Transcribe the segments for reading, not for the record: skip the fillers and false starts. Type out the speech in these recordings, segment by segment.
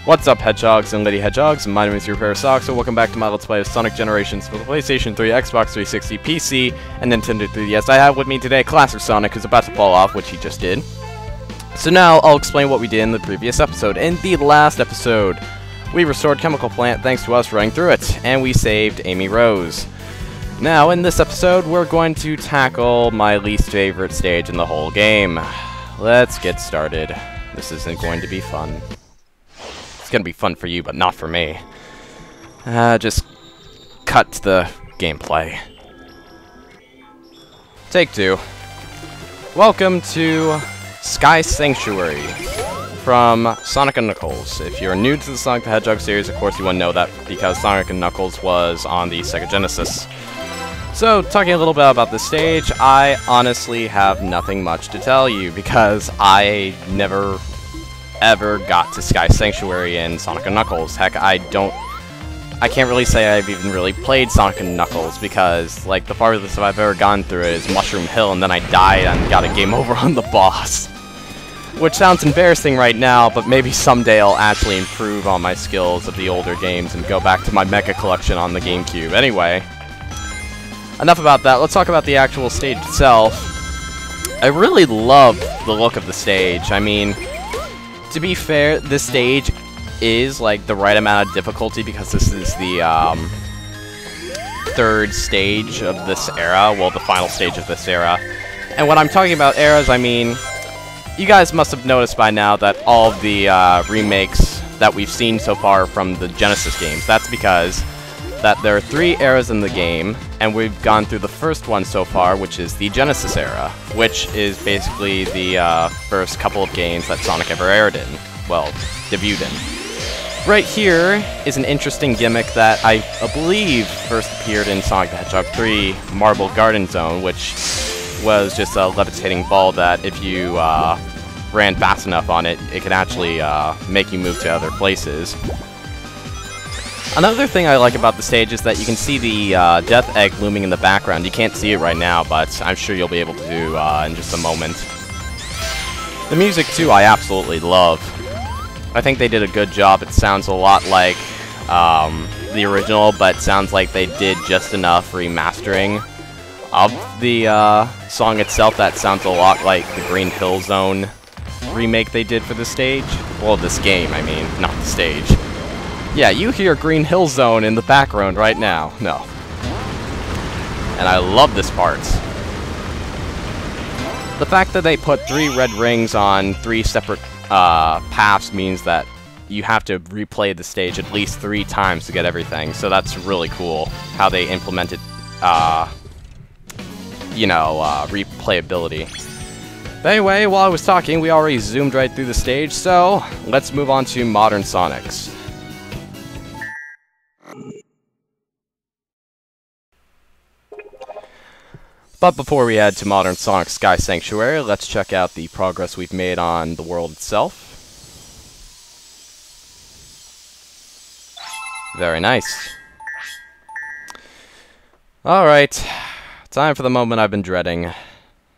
What's up, Hedgehogs and Lady Hedgehogs? My name is RepairSox, so welcome back to my Let's Play of Sonic Generations for the PlayStation 3, Xbox 360, PC, and Nintendo 3DS. I have with me today Classic Sonic, who's about to fall off, which he just did. So now, I'll explain what we did in the previous episode. In the last episode, we restored Chemical Plant thanks to us running through it, and we saved Amy Rose. Now, in this episode, we're going to tackle my least favorite stage in the whole game. Let's get started. This isn't going to be fun. It's gonna be fun for you, but not for me. Just cut to the gameplay. Take 2. Welcome to Sky Sanctuary from Sonic & Knuckles. If you're new to the Sonic the Hedgehog series, of course you wouldn't know that because Sonic & Knuckles was on the Sega Genesis. So, talking a little bit about this stage, I honestly have nothing much to tell you because I never ever got to Sky Sanctuary in Sonic & Knuckles. Heck, I can't really say I've even really played Sonic & Knuckles because, like, the farthest I've ever gone through it is Mushroom Hill, and then I died and got a game over on the boss. Which sounds embarrassing right now, but maybe someday I'll actually improve on my skills of the older games and go back to my Mecha collection on the GameCube. Anyway, enough about that. Let's talk about the actual stage itself. I really love the look of the stage. I mean, to be fair, this stage is like the right amount of difficulty because this is the third stage of this era, well, the final stage of this era. And when I'm talking about eras, I mean, you guys must have noticed by now that all of the remakes that we've seen so far from the Genesis games, that's because that there are 3 eras in the game, and we've gone through the first one so far, which is the Genesis era, which is basically the first couple of games that Sonic ever aired in, well, debuted in. Right here is an interesting gimmick that I believe first appeared in Sonic the Hedgehog 3 Marble Garden Zone, which was just a levitating ball that if you ran fast enough on it, it could actually make you move to other places. Another thing I like about the stage is that you can see the Death Egg looming in the background. You can't see it right now, but I'm sure you'll be able to in just a moment. The music, too, I absolutely love. I think they did a good job. It sounds a lot like the original, but sounds like they did just enough remastering of the song itself that sounds a lot like the Green Hill Zone remake they did for the stage. Well, this game, I mean, not the stage. Yeah, you hear Green Hill Zone in the background right now. No. And I love this part. The fact that they put 3 red rings on 3 separate paths means that you have to replay the stage at least 3 times to get everything. So that's really cool how they implemented, replayability. But anyway, while I was talking, we already zoomed right through the stage, so let's move on to Modern Sonics. But before we head to Modern Sonic Sky Sanctuary, let's check out the progress we've made on the world itself. Very nice. Alright, time for the moment I've been dreading.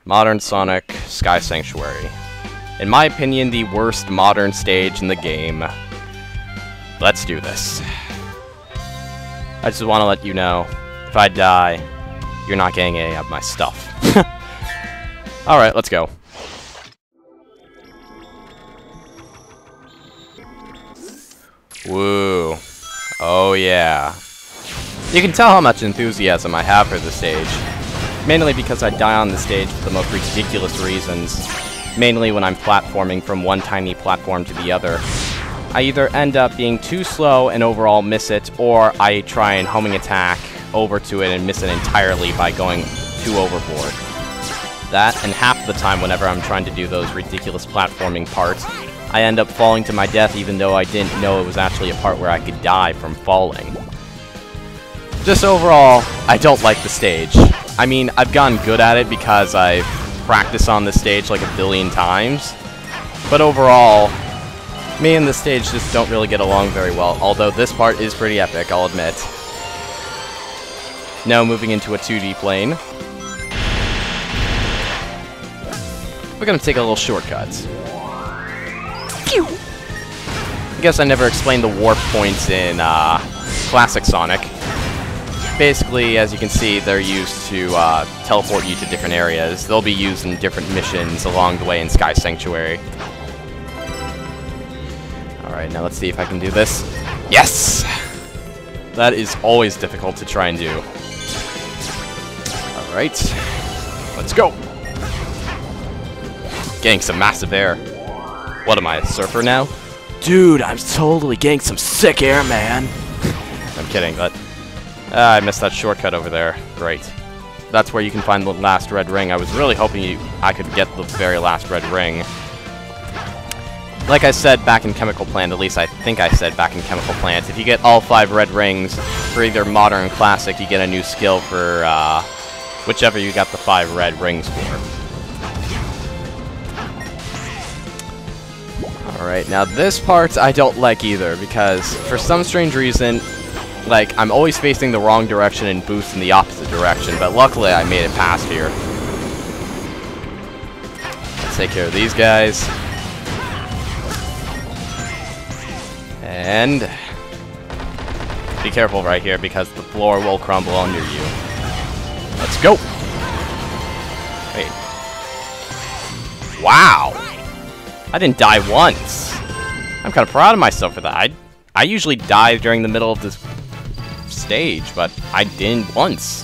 Modern Sonic Sky Sanctuary. In my opinion, the worst modern stage in the game. Let's do this. I just want to let you know, if I die, you're not getting any of my stuff. Alright, let's go. Woo. Oh yeah. You can tell how much enthusiasm I have for this stage. Mainly because I die on the stage for the most ridiculous reasons. Mainly when I'm platforming from one tiny platform to the other. I either end up being too slow and overall miss it, or I try and homing attack over to it and miss it entirely by going too overboard. That, and half the time whenever I'm trying to do those ridiculous platforming parts, I end up falling to my death even though I didn't know it was actually a part where I could die from falling. Just overall, I don't like the stage. I mean, I've gotten good at it because I've practiced on this stage like a billion times, but overall, me and the stage just don't really get along very well, although this part is pretty epic, I'll admit. Now moving into a 2D plane. We're gonna take a little shortcut. Pew! I guess I never explained the warp points in Classic Sonic. Basically, as you can see, they're used to teleport you to different areas. They'll be used in different missions along the way in Sky Sanctuary. Alright, now let's see if I can do this. Yes! That is always difficult to try and do. Alright, let's go! Getting some massive air. What am I, a surfer now? Dude, I'm totally getting some sick air, man! I'm kidding, but... I missed that shortcut over there. Great. That's where you can find the last red ring. I was really hoping I could get the very last red ring. Like I said back in Chemical Plant, at least I think I said back in Chemical Plant, if you get all 5 red rings for either Modern and Classic, you get a new skill for whichever you got the 5 red rings for. Alright, now this part I don't like either, because for some strange reason, like, I'm always facing the wrong direction and boost in the opposite direction, but luckily I made it past here. Let's take care of these guys. And be careful right here because the floor will crumble under you. Let's go! Wait. Wow! I didn't die once! I'm kind of proud of myself for that. I usually die during the middle of this stage, but I didn't once.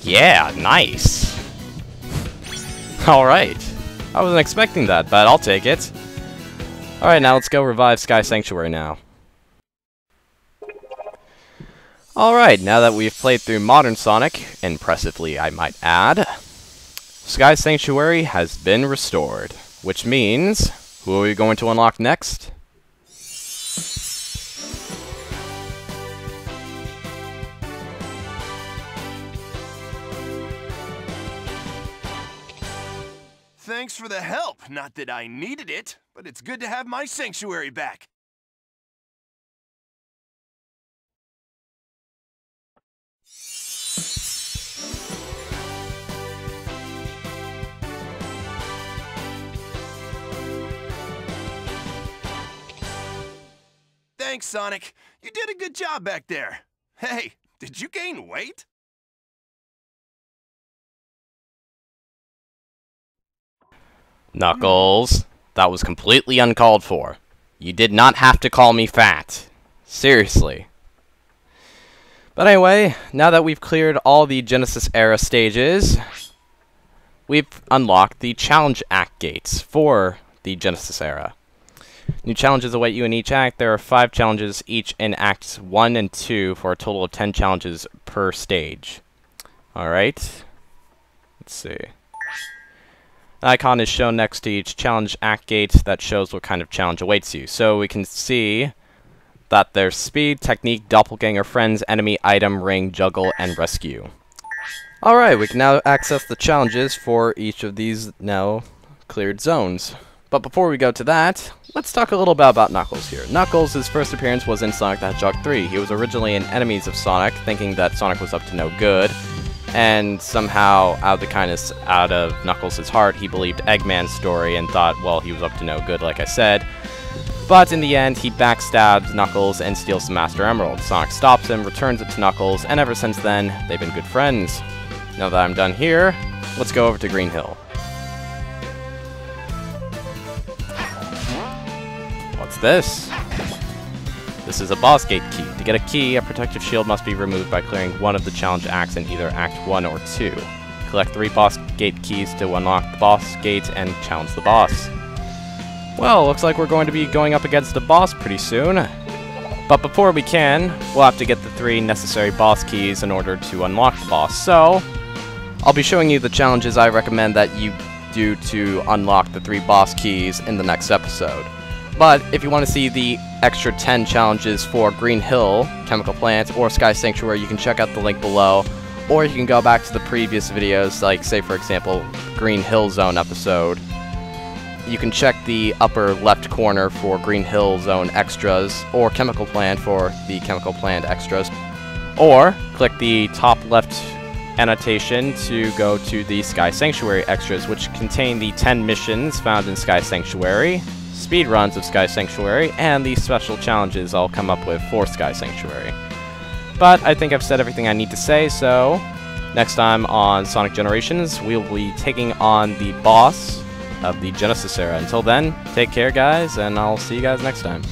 Yeah, nice. Alright. I wasn't expecting that, but I'll take it. Alright, now let's go revive Sky Sanctuary now. Alright, now that we've played through Modern Sonic, impressively I might add, Sky Sanctuary has been restored. Which means, who are we going to unlock next? Thanks for the help. Not that I needed it, but it's good to have my sanctuary back. Thanks, Sonic. You did a good job back there. Hey, did you gain weight? Knuckles, that was completely uncalled for. You did not have to call me fat. Seriously. But anyway, now that we've cleared all the Genesis era stages, we've unlocked the Challenge Act gates for the Genesis era. New challenges await you in each act. There are 5 challenges each in Acts 1 and 2 for a total of 10 challenges per stage. Alright. Let's see. An icon is shown next to each challenge act gate that shows what kind of challenge awaits you. So we can see that there's speed, technique, doppelganger, friends, enemy, item, ring, juggle, and rescue. Alright, we can now access the challenges for each of these now cleared zones. But before we go to that, let's talk a little bit about Knuckles here. Knuckles' first appearance was in Sonic the Hedgehog 3. He was originally an enemy of Sonic, thinking that Sonic was up to no good. And somehow, out of the kindness out of Knuckles' heart, he believed Eggman's story and thought, well, he was up to no good, like I said. But in the end, he backstabs Knuckles and steals the Master Emerald. Sonic stops him, returns it to Knuckles, and ever since then, they've been good friends. Now that I'm done here, let's go over to Green Hill. What's this? This is a boss gate key. To get a key, a protective shield must be removed by clearing one of the challenge acts in either Act 1 or 2. Collect 3 boss gate keys to unlock the boss gate and challenge the boss. Well, looks like we're going to be going up against the boss pretty soon. But before we can, we'll have to get the 3 necessary boss keys in order to unlock the boss. So, I'll be showing you the challenges I recommend that you do to unlock the 3 boss keys in the next episode. But if you want to see the extra 10 challenges for Green Hill, Chemical Plant, or Sky Sanctuary, you can check out the link below. Or you can go back to the previous videos, like, say, for example, Green Hill Zone episode. You can check the upper left corner for Green Hill Zone extras, or Chemical Plant for the Chemical Plant extras. Or click the top left annotation to go to the Sky Sanctuary extras, which contain the 10 missions found in Sky Sanctuary. speed runs of Sky Sanctuary and the special challenges I'll come up with for Sky Sanctuary. But I think I've said everything I need to say, so next time on Sonic Generations, we'll be taking on the boss of the Genesis era. Until then, take care, guys, and I'll see you guys next time.